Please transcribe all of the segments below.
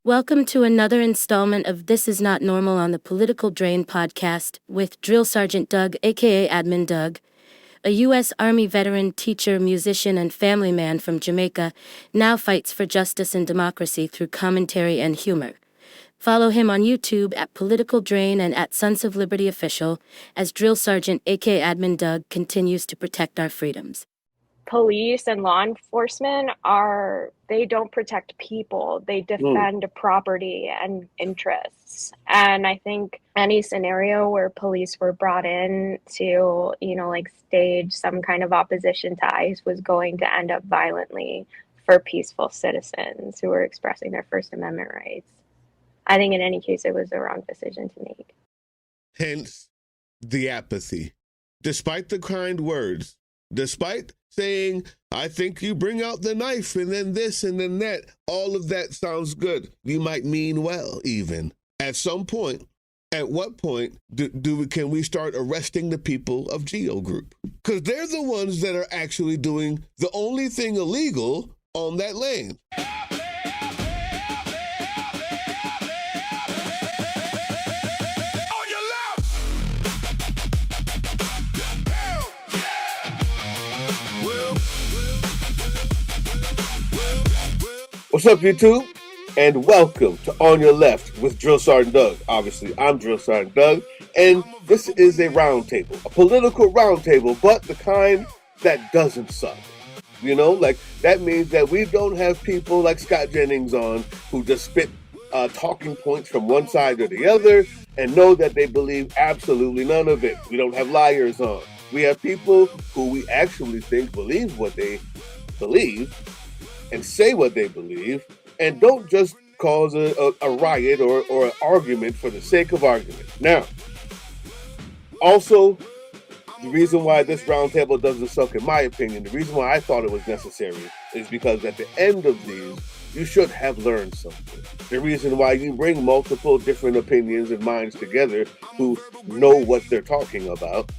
Welcome to another installment of This Is Not Normal on the Political Drain podcast with Drill Sergeant Doug, aka Admin Doug, a U.S. Army veteran, teacher, musician, and family man from Jamaica, now fights for justice and democracy through commentary and humor. Follow him on YouTube at Political Drain and at Sons of Liberty Official as Drill Sergeant, aka Admin Doug, continues to protect our freedoms. Police and law enforcement they don't protect people, they defend property and interests. And I think any scenario where police were brought in to, stage some kind of opposition to ICE was going to end up violently for peaceful citizens who were expressing their First Amendment rights. I think in any case, it was the wrong decision to make. Hence the apathy. Despite the kind words, despite saying, I think you bring out the knife and then this and then that, all of that sounds good. You might mean well, even. At some point, at what point can we start arresting the people of Geo Group? Because they're the ones that are actually doing the only thing illegal on that land. What's up, YouTube? And welcome to On Your Left with Drill Sergeant Doug. Obviously, I'm Drill Sergeant Doug, and this is a roundtable, a political roundtable, but the kind that doesn't suck. That means that we don't have people like Scott Jennings on who just spit talking points from one side or the other and know that they believe absolutely none of it. We don't have liars on. We have people who we actually think believe what they believe and say what they believe, and don't just cause a riot or an argument for the sake of argument. Now, also, the reason why this roundtable doesn't suck, in my opinion, the reason why I thought it was necessary is because at the end of these, you should have learned something. The reason why you bring multiple different opinions and minds together who know what they're talking about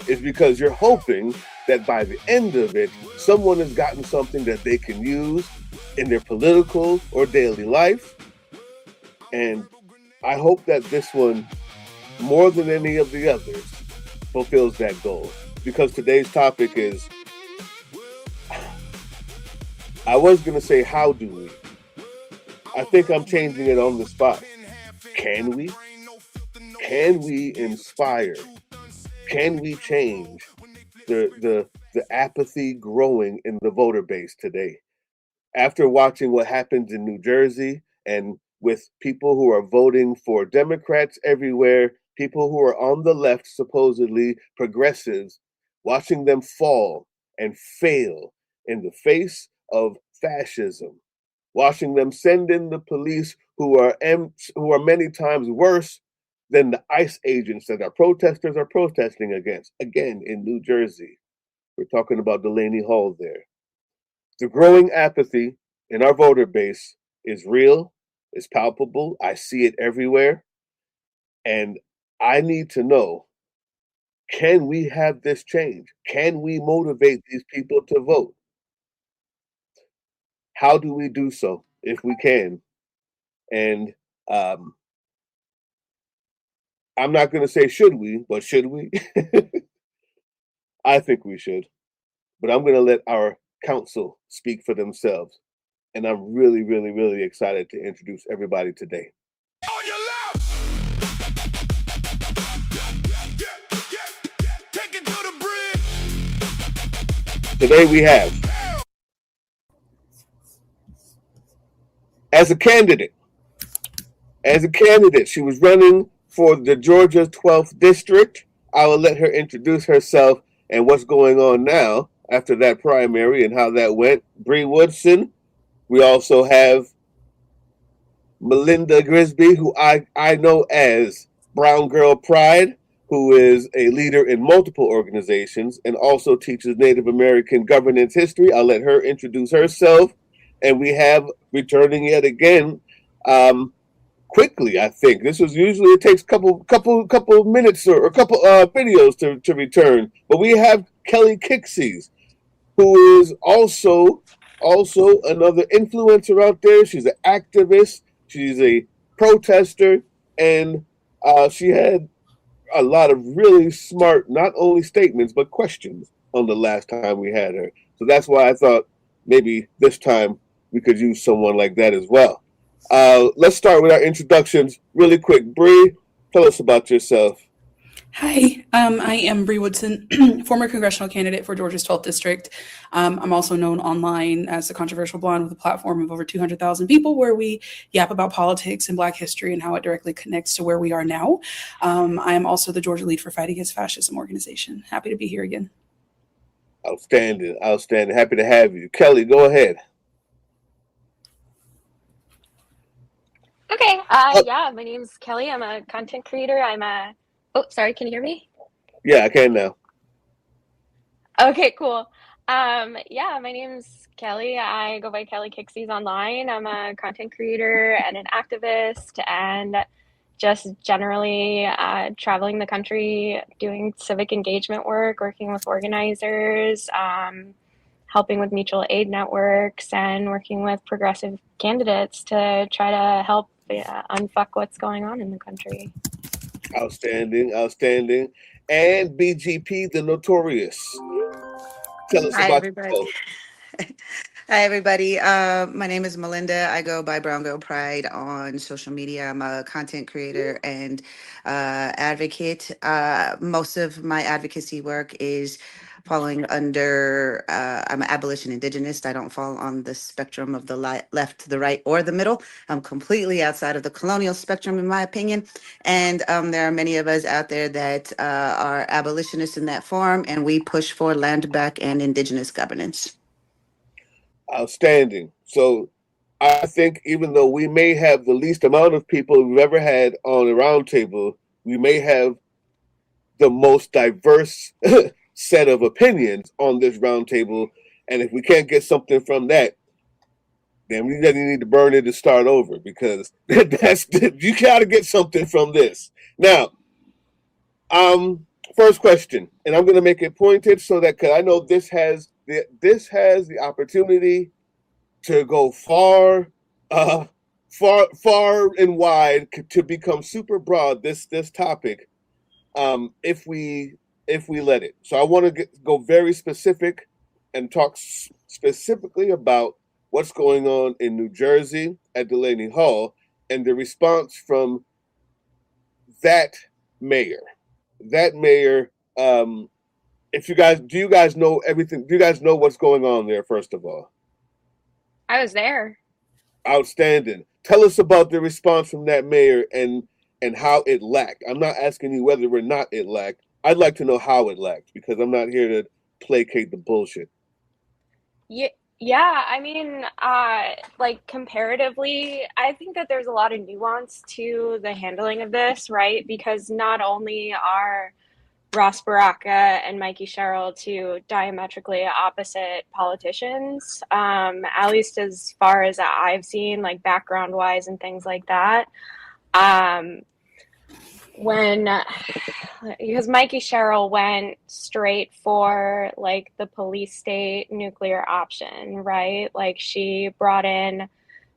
is because you're hoping that by the end of it, someone has gotten something that they can use in their political or daily life. And I hope that this one, more than any of the others, fulfills that goal. Because today's topic is, I was going to say, how do we? I think I'm changing it on the spot. Can we? Can we inspire? Can we change the apathy growing in the voter base today? After watching what happens in New Jersey and with people who are voting for Democrats everywhere, people who are on the left, supposedly progressives, watching them fall and fail in the face of fascism, watching them send in the police who are many times worse than the ICE agents that our protesters are protesting against. Again, in New Jersey, we're talking about Delaney Hall there. The growing apathy in our voter base is real, is palpable. I see it everywhere. And I need to know, can we have this change? Can we motivate these people to vote? How do we do so, if we can? And I'm not going to say should we, but should we? I think we should. But I'm going to let our council speak for themselves. And I'm really, really, really excited to introduce everybody today. On your left! Take it to the bridge! Today we have, as a candidate, she was running for the Georgia 12th District. I will let her introduce herself and what's going on now after that primary and how that went. Bree Woodson. We also have Melinda Grisby, who I know as Brown Girl Pride, who is a leader in multiple organizations and also teaches Native American governance history. I'll let her introduce herself. And we have, returning yet again, quickly, I think. This was usually, it takes a couple minutes or a couple videos to return. But we have Kelly Kixies, who is also another influencer out there. She's an activist, She's a protester, and she had a lot of really smart, not only statements, but questions on the last time we had her. So that's why I thought maybe this time we could use someone like that as well. Let's start with our introductions really quick. Bree, tell us about yourself. Hi, I am Bree Woodson, former congressional candidate for Georgia's 12th District. I'm also known online as the Controversial Blonde with a platform of over 200,000 people where we yap about politics and Black history and how it directly connects to where we are now. I am also the Georgia lead for Fight Against Fascism organization. Happy to be here again. Outstanding, outstanding. Happy to have you. Kelly, go ahead. Okay. Yeah, my name's Kelly. I'm a content creator. Oh, sorry, can you hear me? Yeah, I can now. Okay, cool. Yeah, my name's Kelly. I go by Kelly Kixies online. I'm a content creator and an activist and just generally traveling the country doing civic engagement work, working with organizers, helping with mutual aid networks, and working with progressive candidates to try to help unfuck what's going on in the country. Outstanding, outstanding. And BGP, the notorious. Tell us Hi, about everybody. yourself. Hi, everybody. My name is Melinda. I go by Brown Girl Pride on social media. I'm a content creator and advocate. Most of my advocacy work is falling under, I'm an abolition indigenist. I don't fall on the spectrum of the left to the right or the middle. I'm completely outside of the colonial spectrum, in my opinion. And there are many of us out there that are abolitionists in that form, and we push for land back and indigenous governance. Outstanding. So I think even though we may have the least amount of people we've ever had on a roundtable, we may have the most diverse set of opinions on this roundtable. And if we can't get something from that, then we really need to burn it and start over because that's you gotta get something from this. Now, first question, and I'm gonna make it pointed so that because I know this has the opportunity to go far and wide to become super broad. This topic, if we let it. So I want to go very specific and talk specifically about what's going on in New Jersey at Delaney Hall and the response from that mayor. That mayor. If do you guys know everything? Do you guys know what's going on there? First of all. I was there. Outstanding. Tell us about the response from that mayor and how it lacked. I'm not asking you whether or not it lacked. I'd like to know how it lacked because I'm not here to placate the bullshit. Yeah, I mean, like comparatively, I think that there's a lot of nuance to the handling of this, right? Because not only are Ross Baraka and Mikey Sherrill two diametrically opposite politicians, at least as far as I've seen, like background wise and things like that. Because Mikey Sherrill went straight for like the police state nuclear option, right? Like she brought in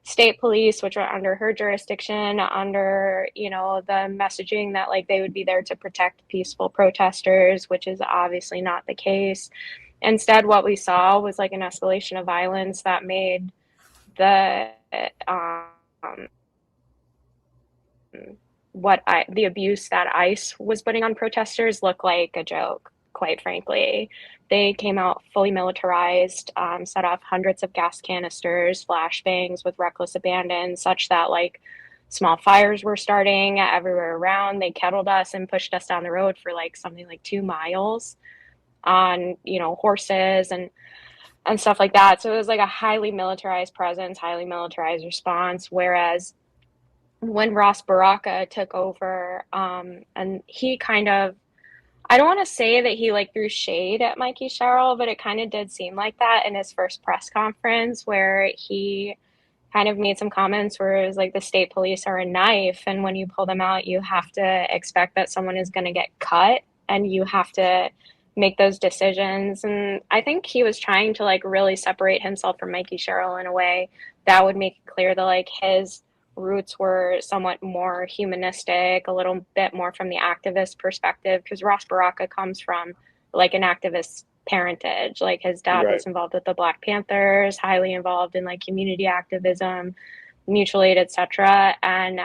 state police, which were under her jurisdiction, under, the messaging that like they would be there to protect peaceful protesters, which is obviously not the case. Instead, what we saw was like an escalation of violence that made the the abuse that ICE was putting on protesters look like a joke, quite frankly. They came out fully militarized, set off hundreds of gas canisters, flashbangs with reckless abandon, such that like small fires were starting everywhere around. They kettled us and pushed us down the road for like something like 2 miles on, horses and stuff like that. So it was like a highly militarized presence, highly militarized response. Whereas when Ross Baraka took over, and he kind of, I don't want to say that he like threw shade at Mikey Sherrill, but it kind of did seem like that in his first press conference where he kind of made some comments where it was like the state police are a knife, and when you pull them out, you have to expect that someone is going to get cut, and you have to make those decisions. And I think he was trying to like really separate himself from Mikey Sherrill in a way that would make it clear that like his roots were somewhat more humanistic, a little bit more from the activist perspective, because Ross Baraka comes from like an activist parentage. Like his dad Right. was involved with the Black Panthers, highly involved in like community activism, mutual aid, etc. And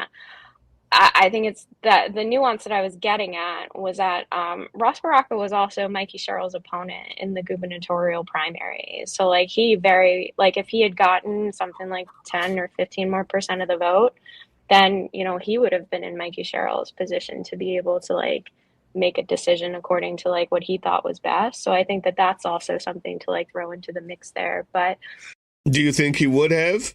I think it's that the nuance that I was getting at was that Ross Baraka was also Mikey Sherrill's opponent in the gubernatorial primary. So like if he had gotten something like 10 or 15 more percent of the vote, then, you know, he would have been in Mikey Sherrill's position to be able to like make a decision according to like what he thought was best. So I think that that's also something to like throw into the mix there. But do you think he would have?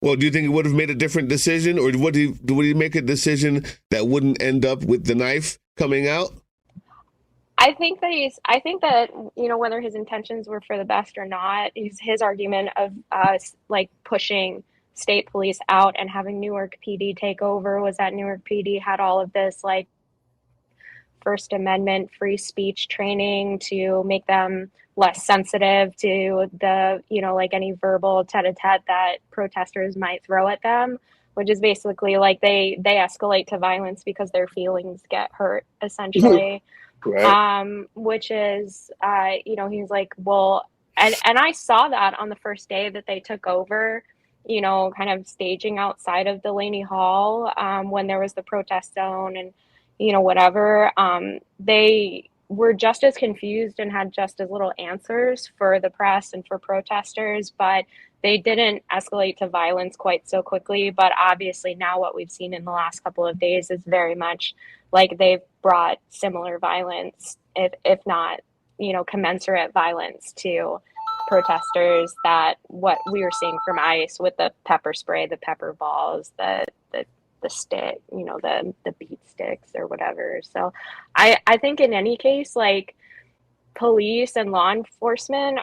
Well, do you think he would have made a different decision, or would he make a decision that wouldn't end up with the knife coming out? I think that, you know, whether his intentions were for the best or not, his argument of like pushing state police out and having Newark PD take over was that Newark PD had all of this like First Amendment free speech training to make them less sensitive to the, you know, like any verbal tete-a-tete that protesters might throw at them, which is basically like they escalate to violence because their feelings get hurt, essentially. Right. Which is, you know, he's like, well, and I saw that on the first day that they took over, you know, kind of staging outside of Delaney Hall, when there was the protest zone and, you know, whatever. They were just as confused and had just as little answers for the press and for protesters, but they didn't escalate to violence quite so quickly. But obviously now what we've seen in the last couple of days is very much like they've brought similar violence, if not, you know, commensurate violence to protesters, that what we were seeing from ICE with the pepper spray, the pepper balls, the stick, you know, the beat sticks or whatever. So I think in any case, like police and law enforcement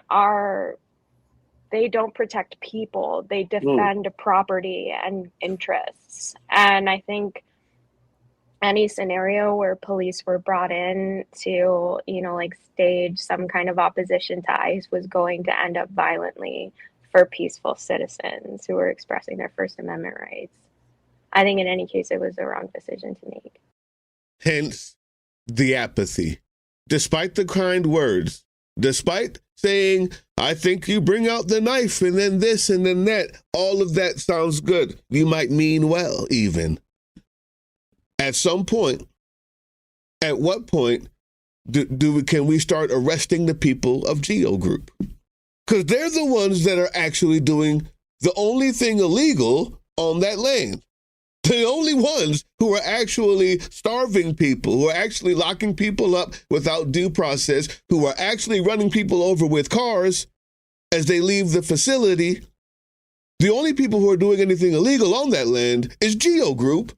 they don't protect people, they defend property and interests. And I think any scenario where police were brought in to, you know, like stage some kind of opposition to ICE was going to end up violently for peaceful citizens who were expressing their First Amendment rights. I think in any case, it was the wrong decision to make. Hence the apathy. Despite the kind words, despite saying, I think you bring out the knife and then this and then that, all of that sounds good. You might mean well, even. At some point, at what point can we start arresting the people of Geo Group? Because they're the ones that are actually doing the only thing illegal on that land. The only ones who are actually starving people, who are actually locking people up without due process, who are actually running people over with cars as they leave the facility. The only people who are doing anything illegal on that land is Geo Group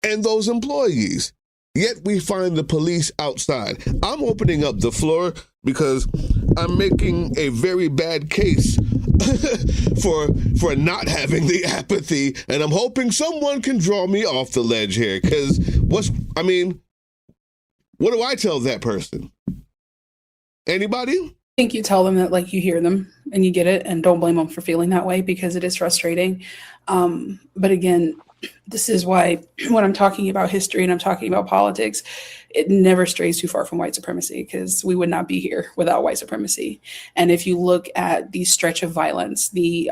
and those employees. Yet we find the police outside. I'm opening up the floor because I'm making a very bad case for not having the apathy, and I'm hoping someone can draw me off the ledge here. Because what do I tell that person? Anybody? I think you tell them that, like, you hear them and you get it, and don't blame them for feeling that way, because it is frustrating. But again, this is why when I'm talking about history and I'm talking about politics, it never strays too far from white supremacy, because we would not be here without white supremacy. And if you look at the stretch of violence, the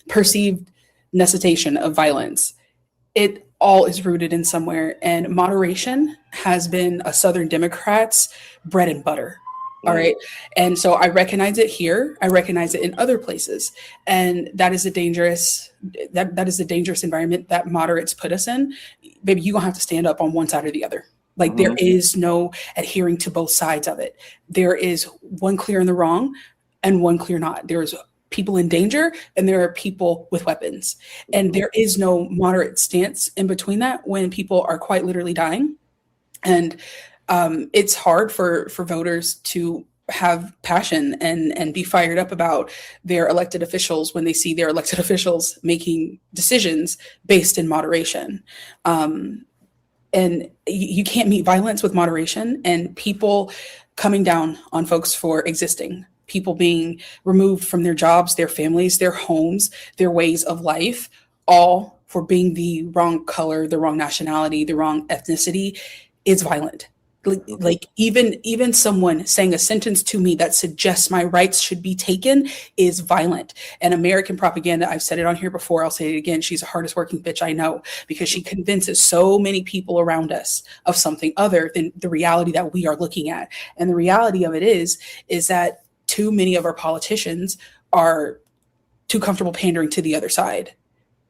perceived necessitation of violence, it all is rooted in somewhere. And moderation has been a Southern Democrat's bread and butter. All right. And so I recognize it here. I recognize it in other places. And that is a dangerous, that is a dangerous environment that moderates put us in. Baby, you're gonna have to stand up on one side or the other. Like, there is no adhering to both sides of it. There is one clear in the wrong and one clear not. There is people in danger and there are people with weapons. And there is no moderate stance in between that when people are quite literally dying. And it's hard for voters to have passion and be fired up about their elected officials when they see their elected officials making decisions based in moderation. And you can't meet violence with moderation, and people coming down on folks for existing, people being removed from their jobs, their families, their homes, their ways of life, all for being the wrong color, the wrong nationality, the wrong ethnicity is violent. Like even someone saying a sentence to me that suggests my rights should be taken is violent. And American propaganda, I've said it on here before, I'll say it again, she's the hardest working bitch I know, because she convinces so many people around us of something other than the reality that we are looking at. And the reality of it is that too many of our politicians are too comfortable pandering to the other side.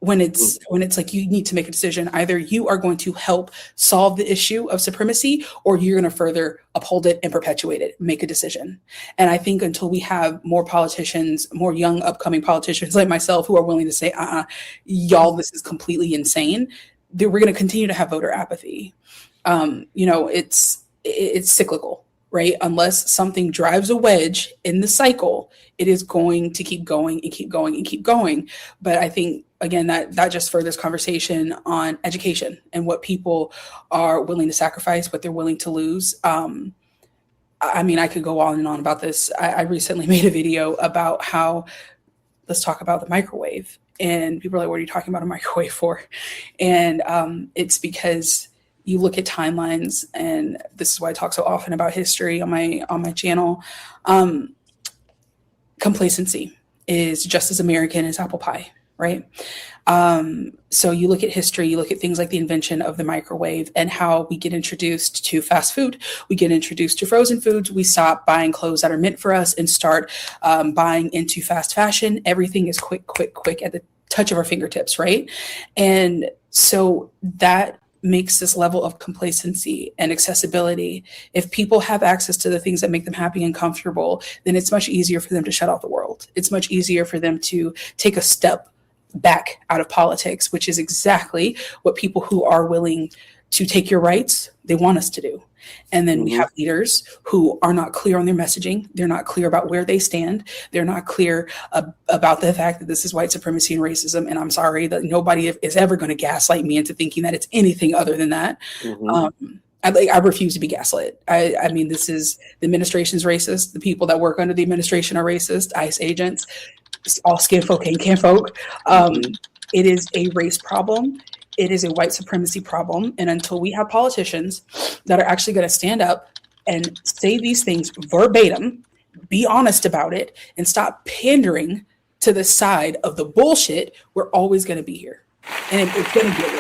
When it's like, you need to make a decision. Either you are going to help solve the issue of supremacy, or you're going to further uphold it and perpetuate it. Make a decision. And I think until we have more politicians, more young upcoming politicians like myself, who are willing to say, y'all, this is completely insane, that we're going to continue to have voter apathy. It's cyclical, right? Unless something drives a wedge in the cycle, it is going to keep going and keep going and keep going. But I think, again, that just furthers conversation on education and what people are willing to sacrifice, what they're willing to lose. I mean, I could go on and on about this. I recently made a video about how, let's talk about the microwave. And people are like, what are you talking about a microwave for? And it's because you look at timelines, and this is why I talk so often about history on my channel. Complacency is just as American as apple pie, right? So you look at history, you look at things like the invention of the microwave and how we get introduced to fast food, we get introduced to frozen foods, we stop buying clothes that are meant for us and start buying into fast fashion. Everything is quick at the touch of our fingertips, right? And so that makes this level of complacency and accessibility. If people have access to the things that make them happy and comfortable, then it's much easier for them to shut out the world. It's much easier for them to take a step back out of politics, which is exactly what people who are willing to take your rights, they want us to do. And then we have leaders who are not clear on their messaging. They're not clear about where they stand. They're not clear about the fact that this is white supremacy and racism. And I'm sorry that nobody is ever going to gaslight me into thinking that it's anything other than that. I refuse to be gaslit. I mean, this is, the administration's racist. The people that work under the administration are racist. ICE agents, all skin folk ain't kin folk. It is a race problem. It is a white supremacy problem. And until we have politicians that are actually going to stand up and say these things verbatim, be honest about it, and stop pandering to the side of the bullshit, we're always going to be here. And it's going to get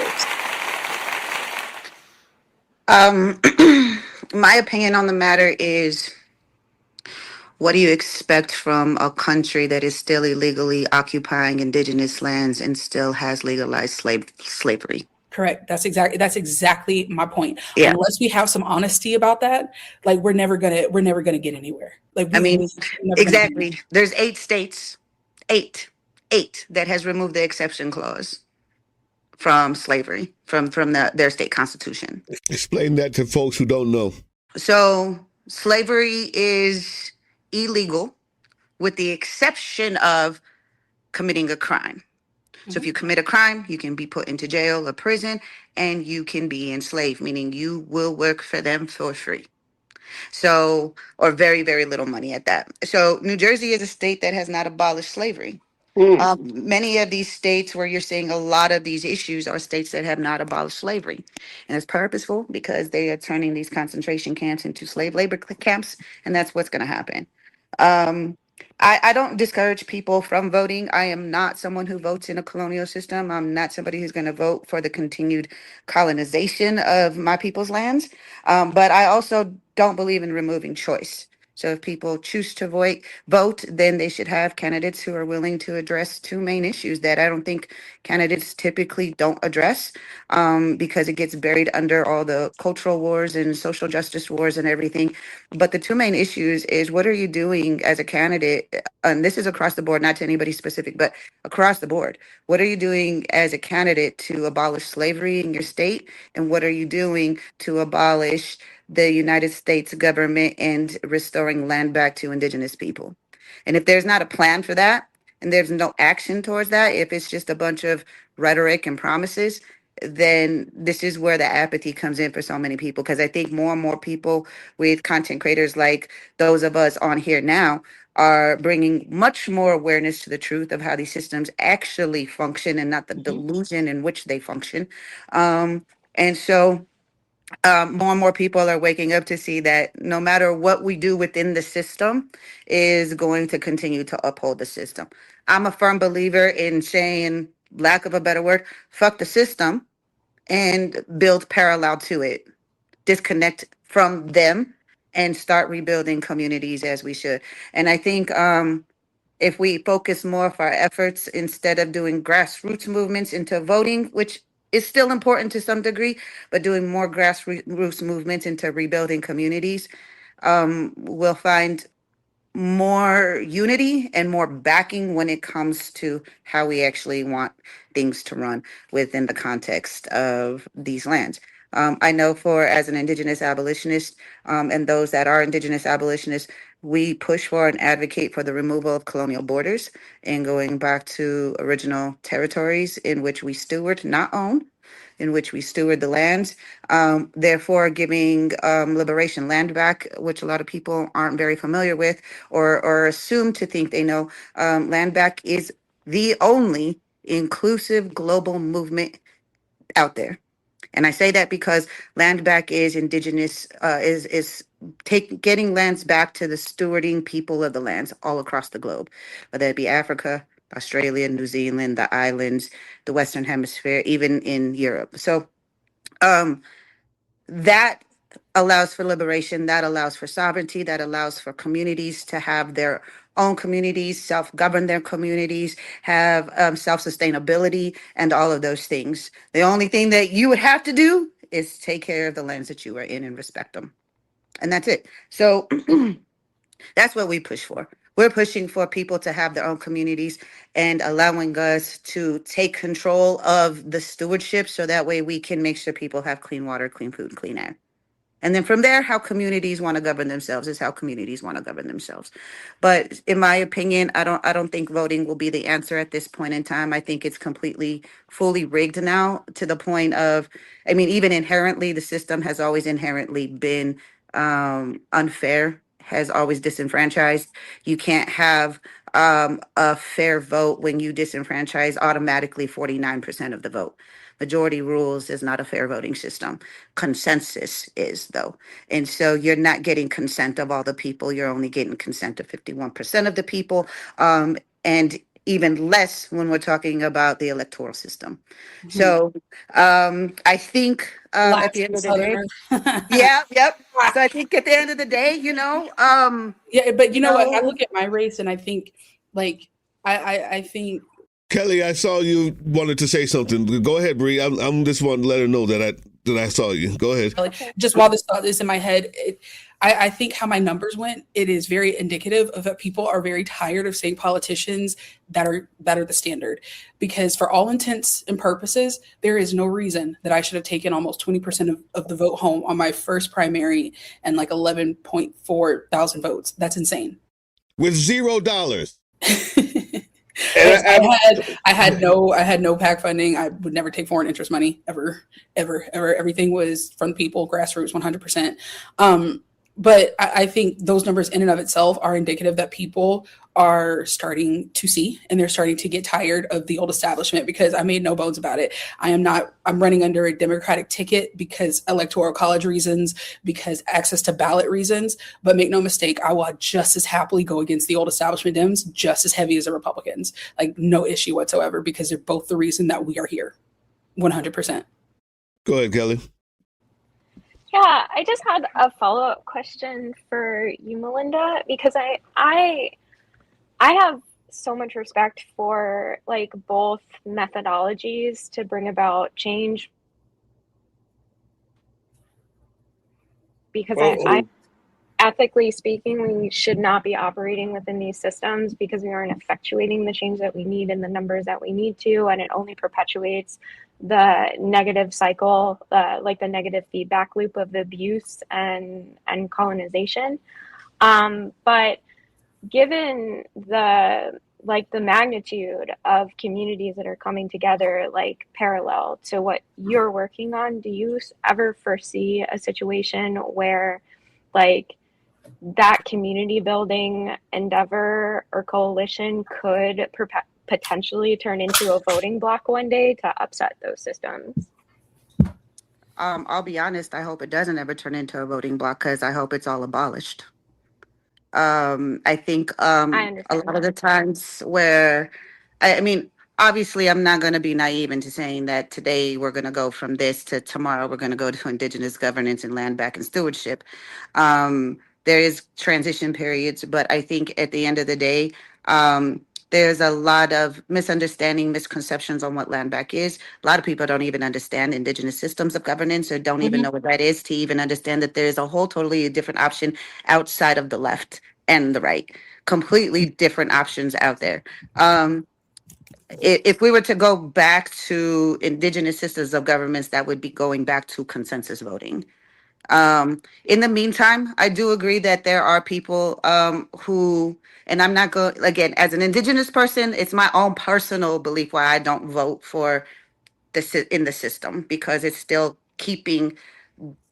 worse. My opinion on the matter is, what do you expect from a country that is still illegally occupying indigenous lands and still has legalized slavery? Correct. That's exactly my point. Yeah. Unless we have some honesty about that, like we're never gonna get anywhere. Like exactly. There's 8 states, eight that has removed the exception clause from slavery from their state constitution. Explain that to folks who don't know. So slavery is illegal with the exception of committing a crime. So if you commit a crime, you can be put into jail or prison, and you can be enslaved, meaning you will work for them for free. So, or very, very little money at that. So New Jersey is a state that has not abolished slavery. Many of these states where you're seeing a lot of these issues are states that have not abolished slavery. And it's purposeful because they are turning these concentration camps into slave labor camps, and that's what's going to happen. I don't discourage people from voting. I am not someone who votes in a colonial system. I'm not somebody who's going to vote for the continued colonization of my people's lands. But I also don't believe in removing choice. So if people choose to vote, then they should have candidates who are willing to address 2 main issues that I don't think candidates typically don't address, because it gets buried under all the cultural wars and social justice wars and everything. But the 2 main issues is, what are you doing as a candidate? And this is across the board, not to anybody specific, but across the board. What are you doing as a candidate to abolish slavery in your state? And what are you doing to abolish the United States government and restoring land back to indigenous people? And if there's not a plan for that, and there's no action towards that, if it's just a bunch of rhetoric and promises, then this is where the apathy comes in for so many people. Because I think more and more people with content creators like those of us on here now are bringing much more awareness to the truth of how these systems actually function and not the delusion in which they function. And so more and more people are waking up to see that no matter what we do within the system is going to continue to uphold the system. I'm a firm believer in saying, lack of a better word, fuck the system and build parallel to it. Disconnect from them and start rebuilding communities as we should. And I think if we focus more of our efforts instead of doing grassroots movements into voting, which is still important to some degree, but doing more grassroots movements into rebuilding communities, we'll find more unity and more backing when it comes to how we actually want things to run within the context of these lands. I know for as an Indigenous abolitionist and those that are Indigenous abolitionists, we push for and advocate for the removal of colonial borders and going back to original territories in which we steward, not own, in which we steward the lands, therefore giving liberation land back, which a lot of people aren't very familiar with or assume to think they know. Land back is the only inclusive global movement out there. And I say that because land back is indigenous, is getting lands back to the stewarding people of the lands all across the globe, whether it be Africa, Australia, New Zealand, the islands, the Western Hemisphere, even in Europe. So that allows for liberation, that allows for sovereignty, that allows for communities to have their own communities, self-govern their communities, have self-sustainability, and all of those things. The only thing that you would have to do is take care of the lands that you are in and respect them. And that's it. So that's what we push for. We're pushing for people to have their own communities and allowing us to take control of the stewardship so that way we can make sure people have clean water, clean food, clean air. And then from there, how communities want to govern themselves is how communities want to govern themselves. But in my opinion, I don't think voting will be the answer at this point in time. I think it's completely, fully rigged now to the point of, I mean, even inherently, the system has always inherently been unfair, has always disenfranchised. You can't have a fair vote when you disenfranchise automatically 49% of the vote. Majority rules is not a fair voting system. Consensus is, though. And so you're not getting consent of all the people. You're only getting consent of 51% of the people. And even less when we're talking about the electoral system. So I think at the end of the day, yep. So I think at the end of the day, yeah, but you know what? I look at my race and I think, like, I think. Kelly, I saw you wanted to say something. Go ahead, Bree. I'm just wanting to let her know that I saw you. Go ahead. Just while this thought is in my head, I think how my numbers went, it is very indicative of that people are very tired of seeing politicians that are the standard. Because for all intents and purposes, there is no reason that I should have taken almost 20% of the vote home on my first primary and like 11.4 thousand votes. That's insane. With $0. I had no PAC funding. I would never take foreign interest money ever. Everything was from the people, grassroots, 100%. But I think those numbers in and of itself are indicative that people are starting to see and they're starting to get tired of the old establishment, because I made no bones about it. I'm running under a Democratic ticket because electoral college reasons, because access to ballot reasons. But make no mistake, I will just as happily go against the old establishment Dems just as heavy as the Republicans. Like, no issue whatsoever, because they're both the reason that we are here. 100%. Go ahead, Kelly. Yeah, I just had a follow-up question for you, Melinda, because I have so much respect for like both methodologies to bring about change, because I ethically speaking, we should not be operating within these systems because we aren't effectuating the change that we need in the numbers that we need to, and it only perpetuates the negative cycle, like the negative feedback loop of abuse and colonization. But given the magnitude of communities that are coming together, like parallel to what you're working on, do you ever foresee a situation where like that community building endeavor or coalition could potentially turn into a voting bloc one day to upset those systems. I'll be honest, I hope it doesn't ever turn into a voting bloc because I hope it's all abolished. I think I a understand lot of that. the times where, I mean, obviously, I'm not going to be naive into saying that today we're going to go from this to tomorrow we're going to go to indigenous governance and land back and stewardship. There is transition periods, but I think at the end of the day, there's a lot of misunderstanding, misconceptions on what land back is. A lot of people don't even understand indigenous systems of governance or don't even know what that is to even understand that there is a whole totally different option outside of the left and the right. Completely different options out there. If we were to go back to indigenous systems of governments, that would be going back to consensus voting. In the meantime, I do agree that there are people who, and I'm not going, again, as an indigenous person, it's my own personal belief why I don't vote for in the system because it's still keeping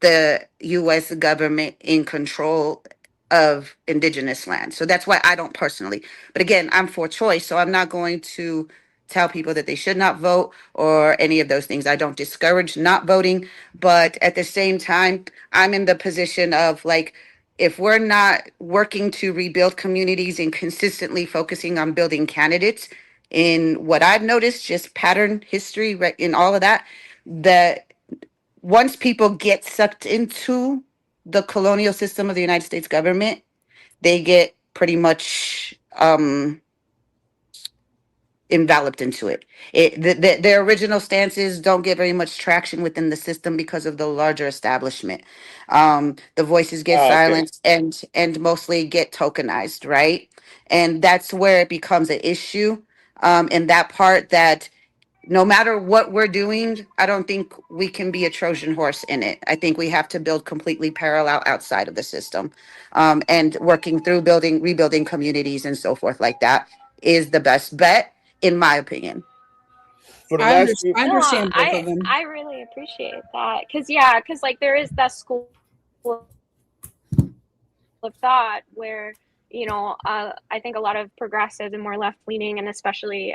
the U.S. government in control of indigenous land. So that's why I don't personally. But again, I'm for choice, so I'm not going to tell people that they should not vote or any of those things. I don't discourage not voting, but at the same time, I'm in the position of like, if we're not working to rebuild communities and consistently focusing on building candidates, in what I've noticed, just pattern history, right, in all of that, that once people get sucked into the colonial system of the United States government, they get pretty much enveloped into it. Their original stances don't get very much traction within the system because of the larger establishment. The voices get Okay. silenced and mostly get tokenized, right? And that's where it becomes an issue. And that part that no matter what we're doing, I don't think we can be a Trojan horse in it. I think we have to build completely parallel outside of the system. And working through rebuilding communities and so forth like that is the best bet, in my opinion. For the last few, I No, understand both of them. I really appreciate that because like there is that school of thought where I think a lot of progressives and more left leaning and especially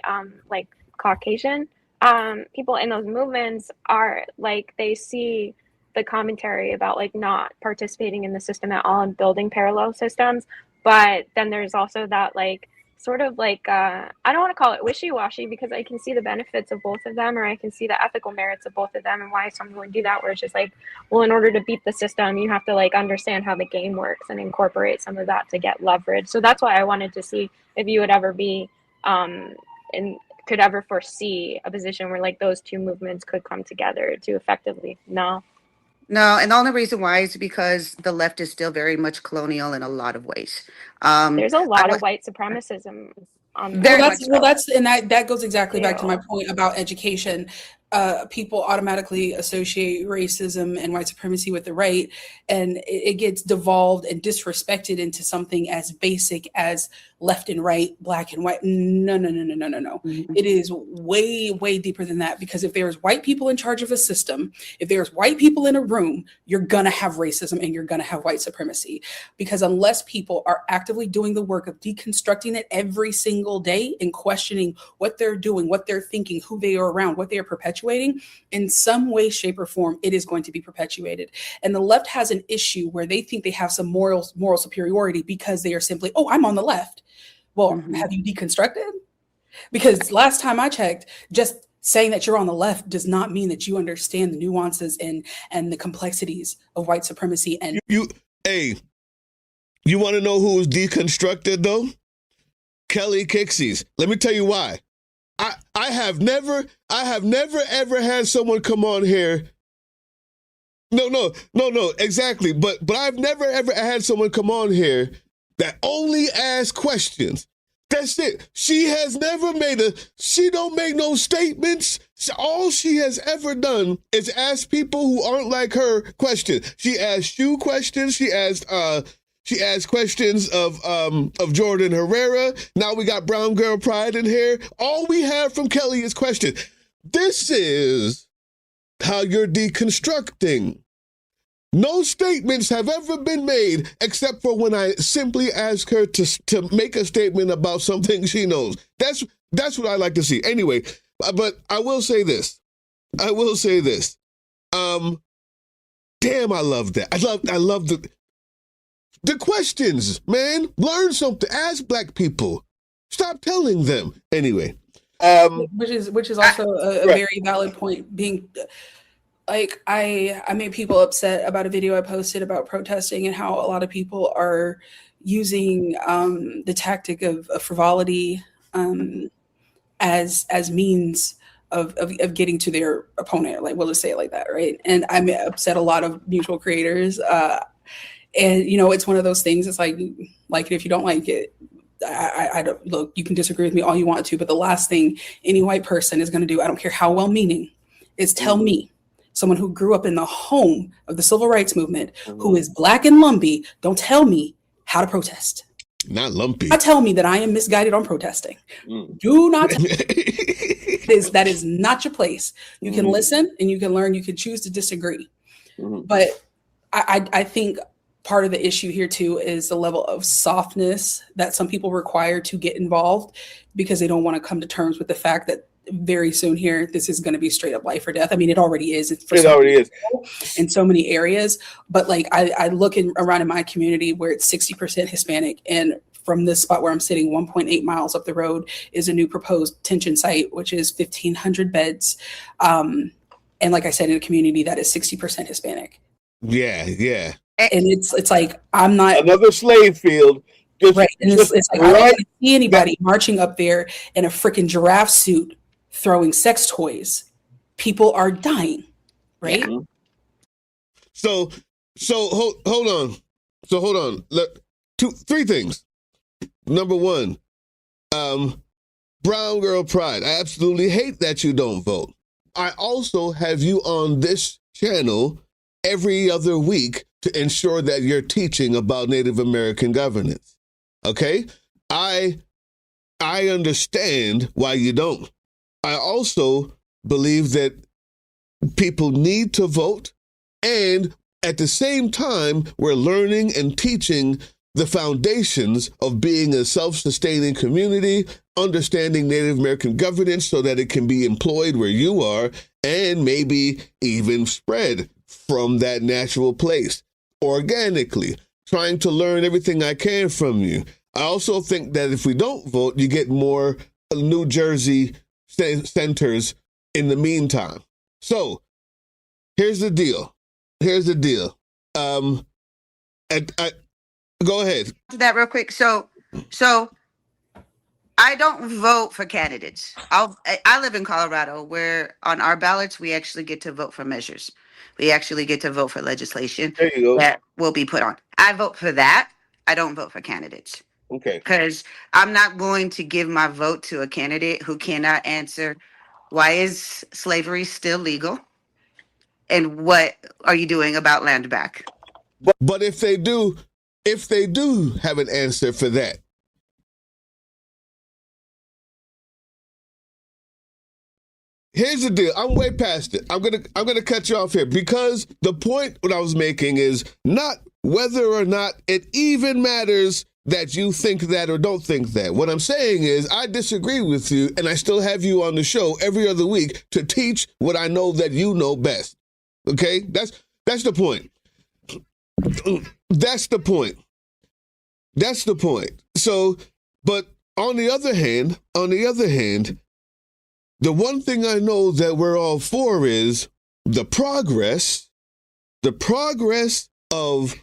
like Caucasian people in those movements are like they see the commentary about like not participating in the system at all and building parallel systems, but then there's also that like sort of like I don't want to call it wishy-washy because I can see the benefits of both of them or I can see the ethical merits of both of them and why someone would do that, where it's just like, well, in order to beat the system you have to like understand how the game works and incorporate some of that to get leverage. So that's why I wanted to see if you would ever be and could ever foresee a position where like those two movements could come together to effectively. No. And the only reason why is because the left is still very much colonial in a lot of ways. There's a I lot of was white supremacism on very much so. And that goes exactly back to my point about education. People automatically associate racism and white supremacy with the right, and it gets devolved and disrespected into something as basic as left and right, black and white. No. Mm-hmm. It is way, way deeper than that, because if there's white people in charge of a system, if there's white people in a room, you're gonna have racism and you're gonna have white supremacy, because unless people are actively doing the work of deconstructing it every single day and questioning what they're doing, what they're thinking, who they are around, what they are perpetuating, in some way, shape, or form, it is going to be perpetuated. And the left has an issue where they think they have some moral superiority because they are simply, oh, I'm on the left. Well, have you deconstructed? Because last time I checked, just saying that you're on the left does not mean that you understand the nuances and the complexities of white supremacy. And you want to know who was deconstructed though? Kelly Kixies. Let me tell you why. I have never ever had someone come on here. No, exactly. But I've never ever had someone come on here that only asks questions. That's it. She has never she don't make no statements. All she has ever done is ask people who aren't like her questions. She asked you questions. She asked questions of Jordan Herrera. Now we got Brown Girl Pride in here. All we have from Kelly is questions. This is how you're deconstructing. No statements have ever been made except for when I simply ask her to make a statement about something she knows. That's what I like to see. Anyway, but I will say this. Damn, I love that. I love the questions, man. Learn something. Ask Black people. Stop telling them. Anyway. Which is also a very valid point. Being like, I made people upset about a video I posted about protesting and how a lot of people are using the tactic of frivolity as means of getting to their opponent. Like, we'll just say it like that, right? And I upset a lot of mutual creators. And it's one of those things. It's like it if you don't like it. I don't look. You can disagree with me all you want to, but the last thing any white person is going to do, I don't care how well-meaning, is tell me, someone who grew up in the home of the civil rights movement, who is Black and lumpy, don't tell me how to protest. Not lumpy. Tell me that I am misguided on protesting. Do not. That is not your place. You can listen and you can learn. You can choose to disagree, but I think part of the issue here too is the level of softness that some people require to get involved because they don't want to come to terms with the fact that very soon here, this is going to be straight up life or death. I mean, it already is. It already is in so many areas. But like, I look around in my community where it's 60% Hispanic, and from this spot where I'm sitting, 1.8 miles up the road is a new proposed detention site, which is 1,500 beds. And like I said, in a community that is 60% Hispanic. Yeah. And it's like, I'm not another slave field. Right. And it's like, I don't see anybody marching up there in a freaking giraffe suit throwing sex toys. People are dying. Right. Yeah. So hold on. Three things. Number one, Brown Girl Pride. I absolutely hate that you don't vote. I also have you on this channel every other week to ensure that you're teaching about Native American governance. Okay? I understand why you don't. I also believe that people need to vote, and at the same time, we're learning and teaching the foundations of being a self-sustaining community, understanding Native American governance so that it can be employed where you are, and maybe even spread from that natural place organically, trying to learn everything I can from you. I also think that if we don't vote, you get more New Jersey centers in the meantime. So here's the deal. Go ahead. That real quick. So I don't vote for candidates. I live in Colorado, where on our ballots we actually get to vote for measures. We actually get to vote for legislation that will be put on. I vote for that. I don't vote for candidates. Okay. Because I'm not going to give my vote to a candidate who cannot answer why is slavery still legal, and what are you doing about land back? But if they do have an answer for that, here's the deal. I'm way past it. I'm gonna cut you off here because the point what I was making is not whether or not it even matters that you think that or don't think that. What I'm saying is I disagree with you, and I still have you on the show every other week to teach what I know that you know best. Okay? That's the point. That's the point. So, but on the other hand, the one thing I know that we're all for is the progress of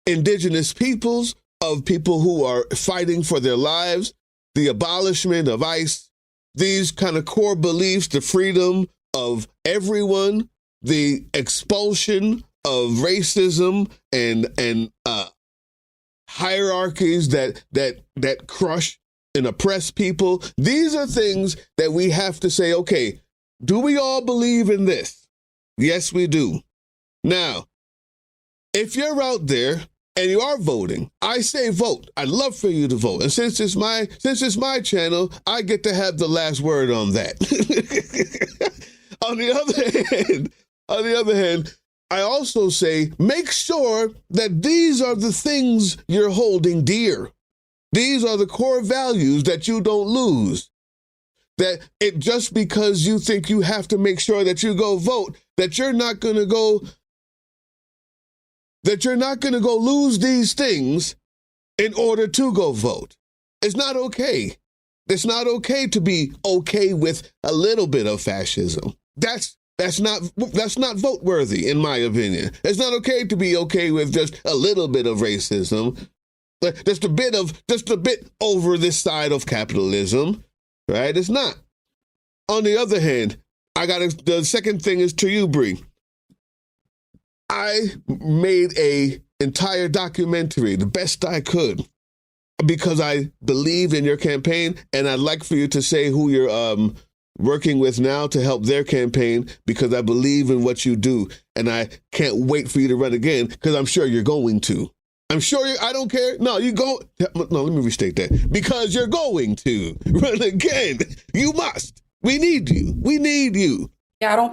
indigenous peoples, of people who are fighting for their lives, the abolishment of ICE, these kind of core beliefs, the freedom of everyone, the expulsion of racism and hierarchies that crush and oppress people. These are things that we have to say, okay, do we all believe in this? Yes, we do. Now, if you're out there and you are voting, I say vote. I'd love for you to vote. And since it's my channel, I get to have the last word on that. On the other hand, I also say, make sure that these are the things you're holding dear. These are the core values that you don't lose. That it just because you think you have to make sure that you go vote, that you're not going to go lose these things in order to go vote. It's not okay. It's not okay to be okay with a little bit of fascism. That's not vote worthy, in my opinion. It's not okay to be okay with just a little bit of racism, just a bit over this side of capitalism, right? It's not. On the other hand, the second thing is to you, Bree. I made a entire documentary, the best I could, because I believe in your campaign, and I'd like for you to say who you're working with now to help their campaign, because I believe in what you do, and I can't wait for you to run again, because I'm sure you're going to. I don't care. No, let me restate that. Because you're going to run again. You must. We need you. We need you. Yeah, I don't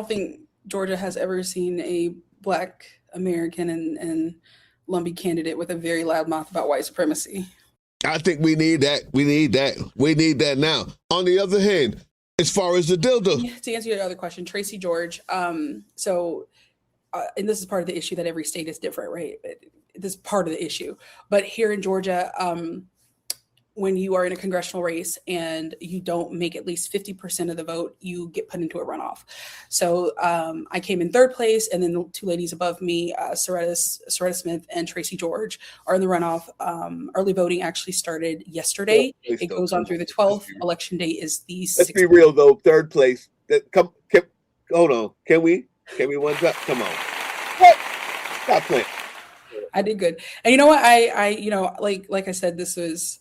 think Georgia has ever seen a Black American and Lumbee candidate with a very loud mouth about white supremacy. I think we need that. We need that now. On the other hand, as far as the dildo. To answer your other question, Tracy George. And this is part of the issue that every state is different, right? This is part of the issue. But here in Georgia, when you are in a congressional race and you don't make at least 50% of the vote, you get put into a runoff. So I came in third place, and then the two ladies above me, Soretta Smith and Tracy George, are in the runoff. Early voting actually started yesterday. It goes on through the 12th. Election day is the 16th. Let's be real, though. Third place. Hold on. Can we one time? Come on. What? Stop playing. I did good. And you know what? I like I said, this was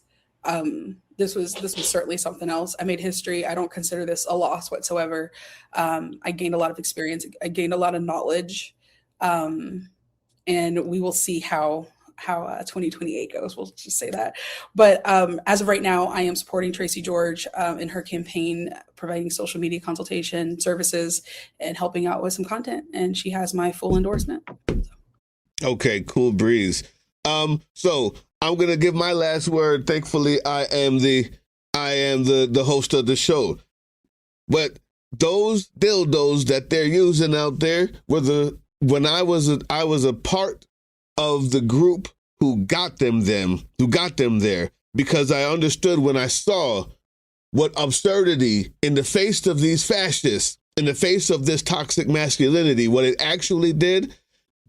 certainly something else. I made history. I don't consider this a loss whatsoever. I gained a lot of experience. I gained a lot of knowledge. And we will see how 2028 goes. We'll just say that. But as of right now, I am supporting Tracy George in her campaign, providing social media consultation services and helping out with some content. And she has my full endorsement. Okay, cool breeze. So I'm gonna give my last word. Thankfully, I am the host of the show. But those dildos that they're using out there when I was a part of the group who got them there, because I understood when I saw what absurdity in the face of these fascists, in the face of this toxic masculinity, what it actually did.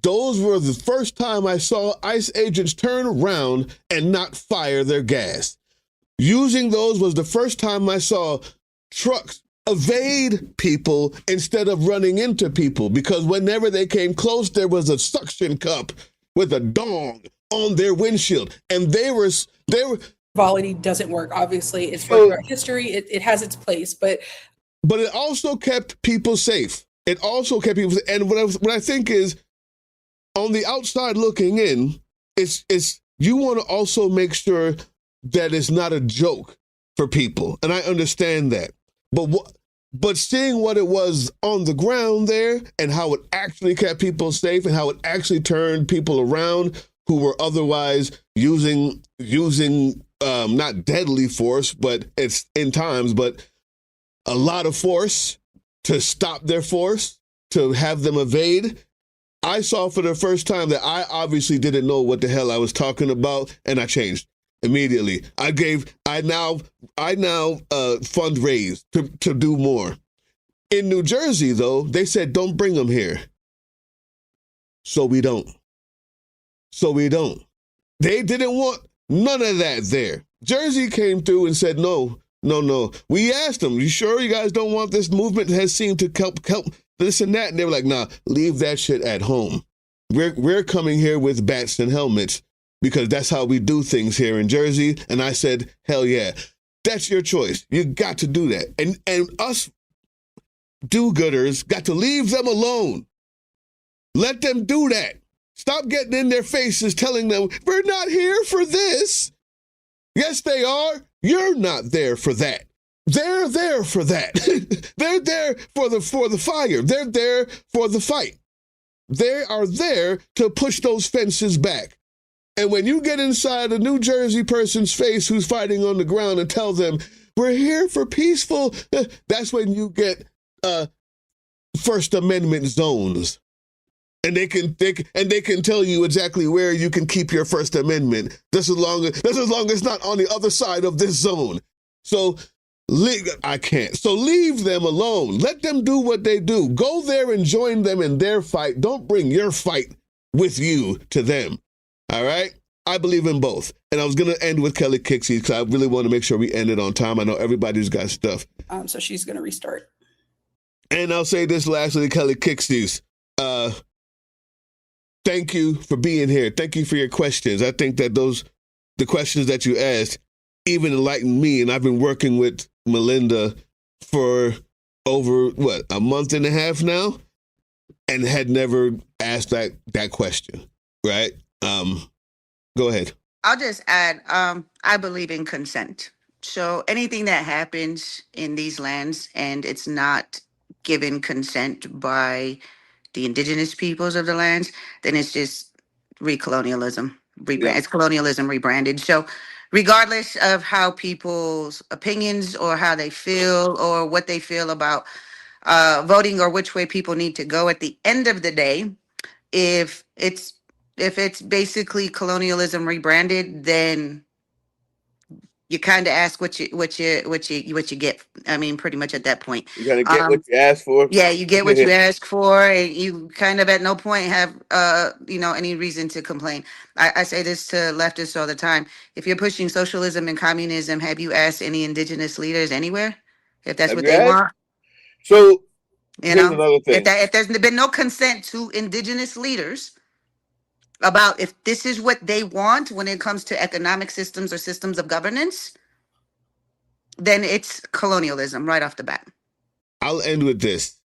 Those were the first time I saw ICE agents turn around and not fire their gas. Using those was the first time I saw trucks evade people instead of running into people, because whenever they came close, there was a suction cup with a dong on their windshield. And they were Frivolity doesn't work. Obviously, it's for history. It has its place, but it also kept people safe. And what I think is, on the outside looking in, it's you want to also make sure that it's not a joke for people, and I understand that. But seeing what it was on the ground there, and how it actually kept people safe, and how it actually turned people around who were otherwise using not deadly force, but it's in times, but a lot of force to stop their force, to have them evade. I saw for the first time that I obviously didn't know what the hell I was talking about, and I changed immediately. I now fundraise to do more. In New Jersey, though, they said don't bring them here, so we don't. They didn't want none of that there. Jersey came through and said no. We asked them, you sure you guys don't want this movement that has seemed to help this and that? And they were like, nah, leave that shit at home. We're coming here with bats and helmets because that's how we do things here in Jersey. And I said, hell yeah, that's your choice. You got to do that. And us do-gooders got to leave them alone. Let them do that. Stop getting in their faces telling them, we're not here for this. Yes, they are. You're not there for that. They're there for that. They're there for the fire. They're there for the fight. They are there to push those fences back. And when you get inside a New Jersey person's face who's fighting on the ground and tell them, we're here for peaceful, that's when you get First Amendment zones. And they can tell you exactly where you can keep your First Amendment, just as long as it's not on the other side of this zone. So I can't. So leave them alone. Let them do what they do. Go there and join them in their fight. Don't bring your fight with you to them. All right? I believe in both. And I was going to end with Kelly Kixie because I really want to make sure we end it on time. I know everybody's got stuff. So she's going to restart. And I'll say this lastly, Kelly Kixie's. Thank you for being here. Thank you for your questions. I think that the questions that you asked even enlightened me. And I've been working with Melinda for over, a month and a half now, and had never asked that question, right? Go ahead. I'll just add, I believe in consent. So anything that happens in these lands and it's not given consent by the indigenous peoples of the lands, then it's just recolonialism. Yeah. It's colonialism rebranded. So regardless of how people's opinions or how they feel or what they feel about voting or which way people need to go, at the end of the day, if it's basically colonialism rebranded, then you kind of ask what you get. I mean, pretty much at that point, You gotta get what you ask for. yeah, you get what you ask for, and you kind of at no point have any reason to complain. I say this to leftists all the time. If you're pushing socialism and communism, have you asked any indigenous leaders anywhere if that's Have what you they asked? want? So You here's know, another thing. if there's been no consent to indigenous leaders about if this is what they want when it comes to economic systems or systems of governance, then it's colonialism right off the bat. I'll end with this.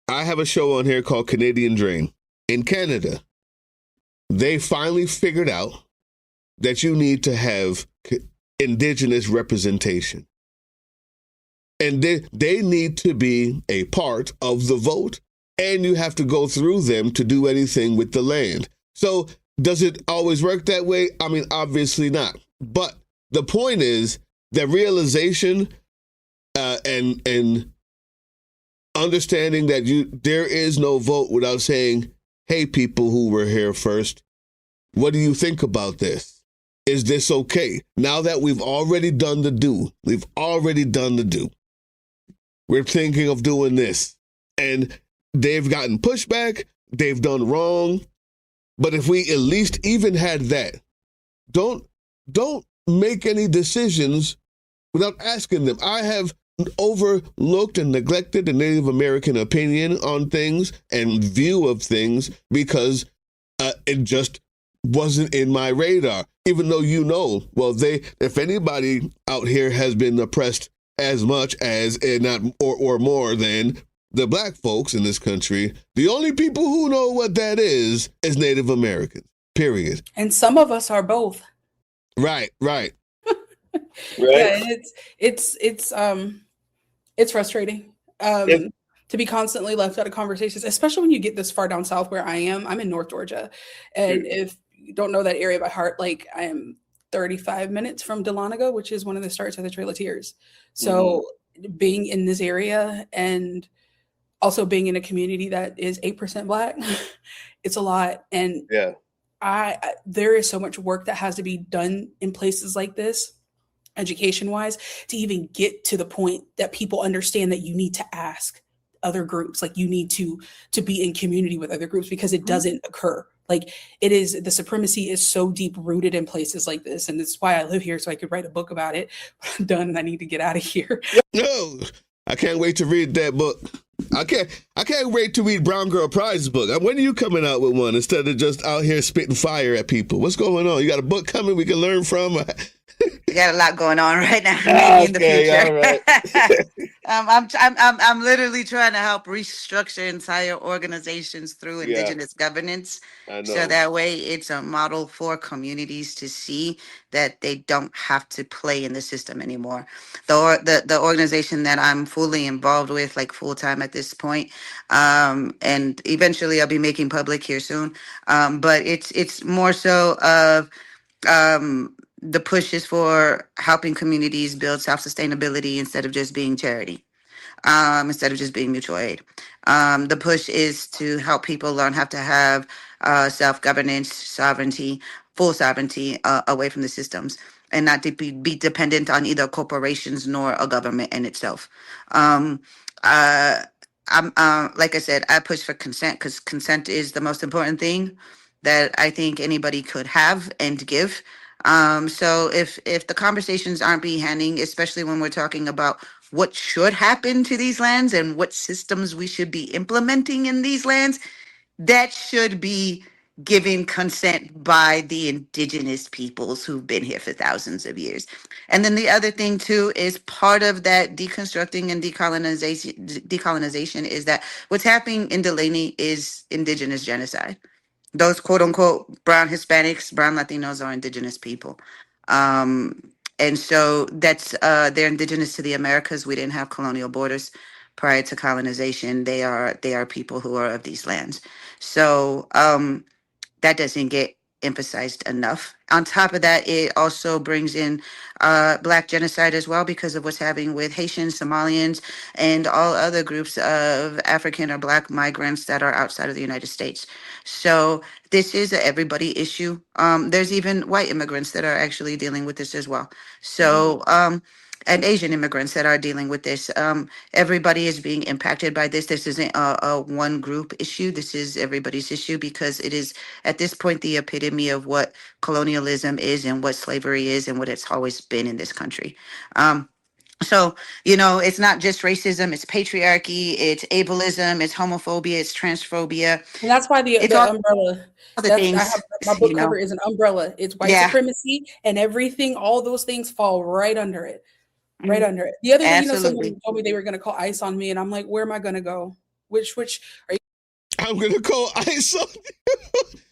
I have a show on here called Canadian Drain. In Canada, they finally figured out that you need to have indigenous representation. And they need to be a part of the vote, and you have to go through them to do anything with the land. So does it always work that way? I mean, obviously not. But the point is that realization and understanding that there is no vote without saying, hey, people who were here first, what do you think about this? Is this okay? Now that we've already done the do, we're thinking of doing this. And they've gotten pushback, they've done wrong. But if we at least even had that, don't make any decisions without asking them. I have overlooked and neglected the Native American opinion on things and view of things because it just wasn't in my radar. Even though if anybody out here has been oppressed as much as or more than the black folks in this country, the only people who know what that is Native Americans, period. And some of us are both. Right. Right. Yeah, it's frustrating to be constantly left out of conversations, especially when you get this far down south where I am. I'm in North Georgia. And if you don't know that area by heart, like I am 35 minutes from Delaney, which is one of the starts of the Trail of Tears. So being in this area and also being in a community that is 8% Black, it's a lot. And there is so much work that has to be done in places like this, education-wise, to even get to the point that people understand that you need to ask other groups, like you need to be in community with other groups, because it doesn't occur. Like the supremacy is so deep rooted in places like this. And that's why I live here, so I could write a book about it. I'm done and I need to get out of here. No, I can't wait to read that book. I can't wait to read Brown Girl Pride's book. When are you coming out with one instead of just out here spitting fire at people? What's going on? You got a book coming we can learn from? I got a lot going on right now. Maybe in the future. All right. I'm literally trying to help restructure entire organizations through Yeah, indigenous governance, I so know. that way it's a model for communities to see that they don't have to play in the system anymore. The organization that I'm fully involved with, like full time at this point, and eventually I'll be making public here soon. But it's more so of the push is for helping communities build self sustainability instead of just being charity, instead of just being mutual aid. The push is to help people learn how to have self governance, sovereignty, full sovereignty away from the systems, and not to be dependent on either corporations nor a government in itself. Um, uh, like I said, I push for consent because consent is the most important thing that I think anybody could have and give. So if the conversations aren't behaving, especially when we're talking about what should happen to these lands and what systems we should be implementing in these lands, that should be given consent by the indigenous peoples who've been here for thousands of years. And then the other thing too is part of that deconstructing and decolonization is that what's happening in Delaney is indigenous genocide. Those quote unquote brown Hispanics, brown Latinos are indigenous people. And so that's they're indigenous to the Americas. We didn't have colonial borders prior to colonization. They are people who are of these lands. So that doesn't get emphasized enough. On top of that, it also brings in Black genocide as well because of what's happening with Haitians, Somalians, and all other groups of African or Black migrants that are outside of the United States. So this is a everybody issue. There's even white immigrants that are actually dealing with this as well. So and Asian immigrants that are dealing with this. Everybody is being impacted by this. This isn't a one group issue. This is everybody's issue because it is at this point the epitome of what colonialism is and what slavery is and what it's always been in this country. So, it's not just racism, it's patriarchy, it's ableism, it's homophobia, it's transphobia. And that's why It's the all umbrella. the That's I things, have my book cover is an umbrella. It's white Yeah, supremacy and everything. All those things fall right under it. Right under it. The other day, absolutely. someone told me they were going to call ICE on me, and I'm like, where am I going to go? Which are I'm gonna call ICE on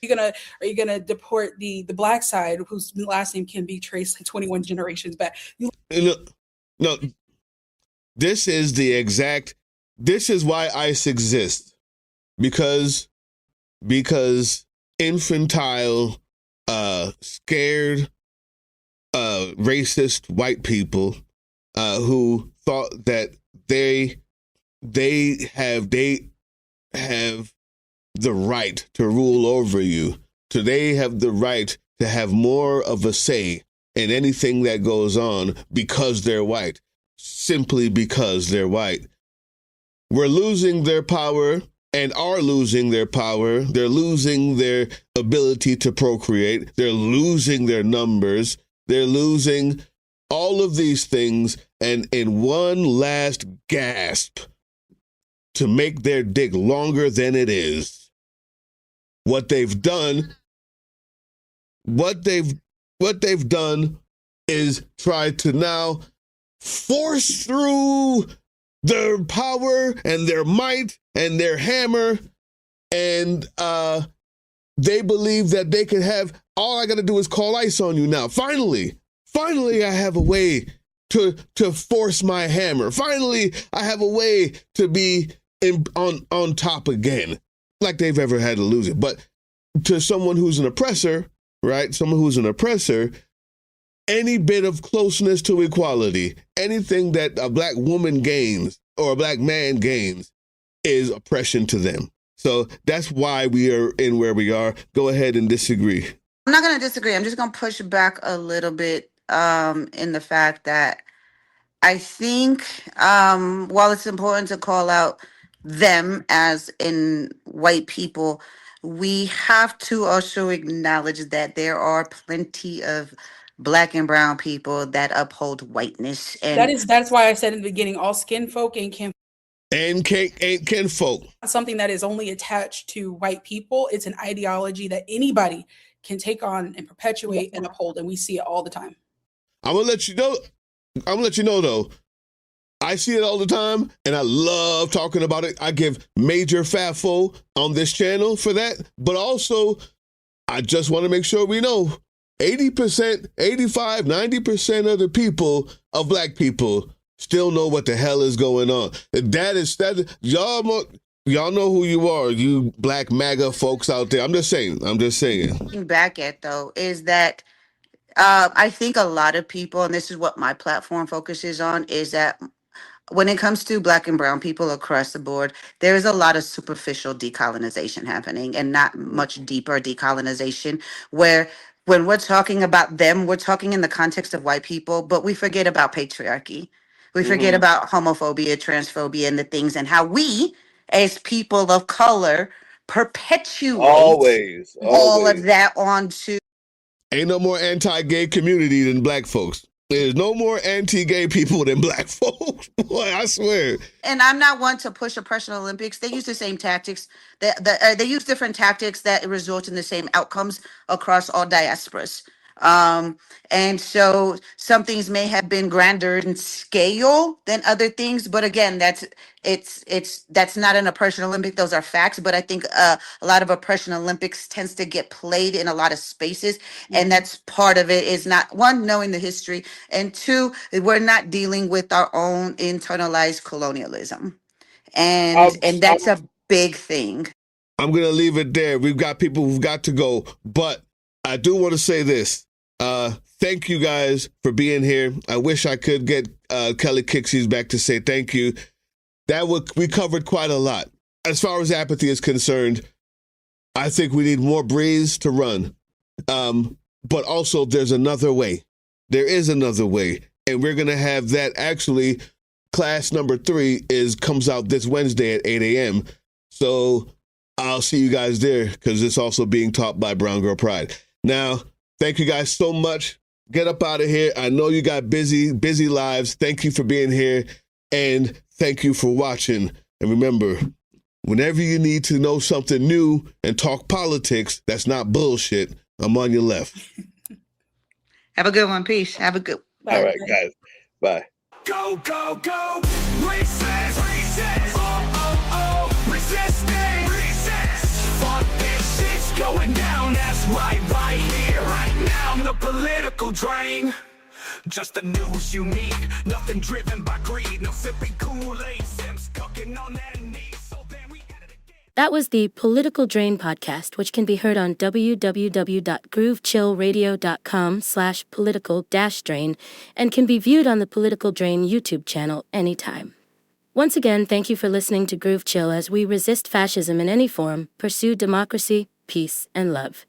you gonna are you gonna deport the black side whose last name can be traced like 21 generations back? you. No, this is why ICE exists. Because infantile, scared, racist white people who thought that they have the right to rule over you. So they have the right to have more of a say in anything that goes on because they're white, simply because they're white. We're losing their power and are losing their power. They're losing their ability to procreate. They're losing their numbers. They're losing all of these things. And in one last gasp to make their dick longer than it is, what they've done is try to now force through their power and their might and their hammer, and they believe that they can have, all I got to do is call ICE on you now. Finally, I have a way to force my hammer. Finally, I have a way to be on top again, like they've ever had to lose it. But to someone who's an oppressor, right? Someone who's an oppressor, any bit of closeness to equality, anything that a black woman gains or a black man gains is oppression to them. So that's why we are in where we are. Go ahead and disagree. I'm not going to disagree. I'm just going to push back a little bit in the fact that I think while it's important to call out them as in white people, we have to also acknowledge that there are plenty of Black and brown people that uphold whiteness. And that's why I said in the beginning, all skin folk ain't kin. And ain't kinfolk. Something that is only attached to white people. It's an ideology that anybody can take on and perpetuate and uphold, and we see it all the time. I'm gonna let you know. I'm gonna let you know though. I see it all the time, and I love talking about it. I give major FAFO on this channel for that, but also I just want to make sure we know 80%, 85, 90% of the people, of black people, still know what the hell is going on. That y'all know who you are, you black MAGA folks out there. I'm just saying. Back at though is that I think a lot of people, and this is what my platform focuses on, is that when it comes to black and brown people across the board, there is a lot of superficial decolonization happening and not much deeper decolonization where when we're talking about them, we're talking in the context of white people, but we forget about patriarchy. We forget about homophobia, transphobia, and the things and how we as people of color perpetuate all of that onto. Ain't no more anti-gay community than black folks. There's no more anti-gay people than black folks. Boy, I swear. And I'm not one to push oppression Olympics. They use the same tactics. They use different tactics that result in the same outcomes across all diasporas. And so some things may have been grander in scale than other things, but again, that's not an oppression Olympic. Those are facts. But I think a lot of oppression Olympics tends to get played in a lot of spaces, and that's part of it. Is not one, knowing the history, and two, we're not dealing with our own internalized colonialism, and that's a big thing. I'm gonna leave it there. We've got people who've got to go, but I do want to say this. Thank you guys for being here. I wish I could get Kelly Kixies back to say thank you. We covered quite a lot. As far as apathy is concerned, I think we need more breeze to run. But also there's another way. There is another way. And we're gonna have that actually. Class number 3 comes out this Wednesday at 8 a.m. So I'll see you guys there because it's also being taught by Brown Girl Pride. Now, thank you guys so much. Get up out of here. I know you got busy lives. Thank you for being here. And thank you for watching. And remember, whenever you need to know something new and talk politics, that's not bullshit, I'm on your left. Have a good one. Peace. Have a good one. All right, guys. Bye. Go, go, go. Resist. Oh. Resist. Fuck this shit's going down. That's right here, right now. The political drain. Just the news you need. Nothing driven by greed. No sipping Kool-Aid. Sims cooking on that knee. So then we got it again. That was the Political Drain podcast, which can be heard on www.groovechillradio.com/political-drain and can be viewed on the Political Drain YouTube channel anytime. Once again, thank you for listening to Groove Chill as we resist fascism in any form, pursue democracy, peace, and love.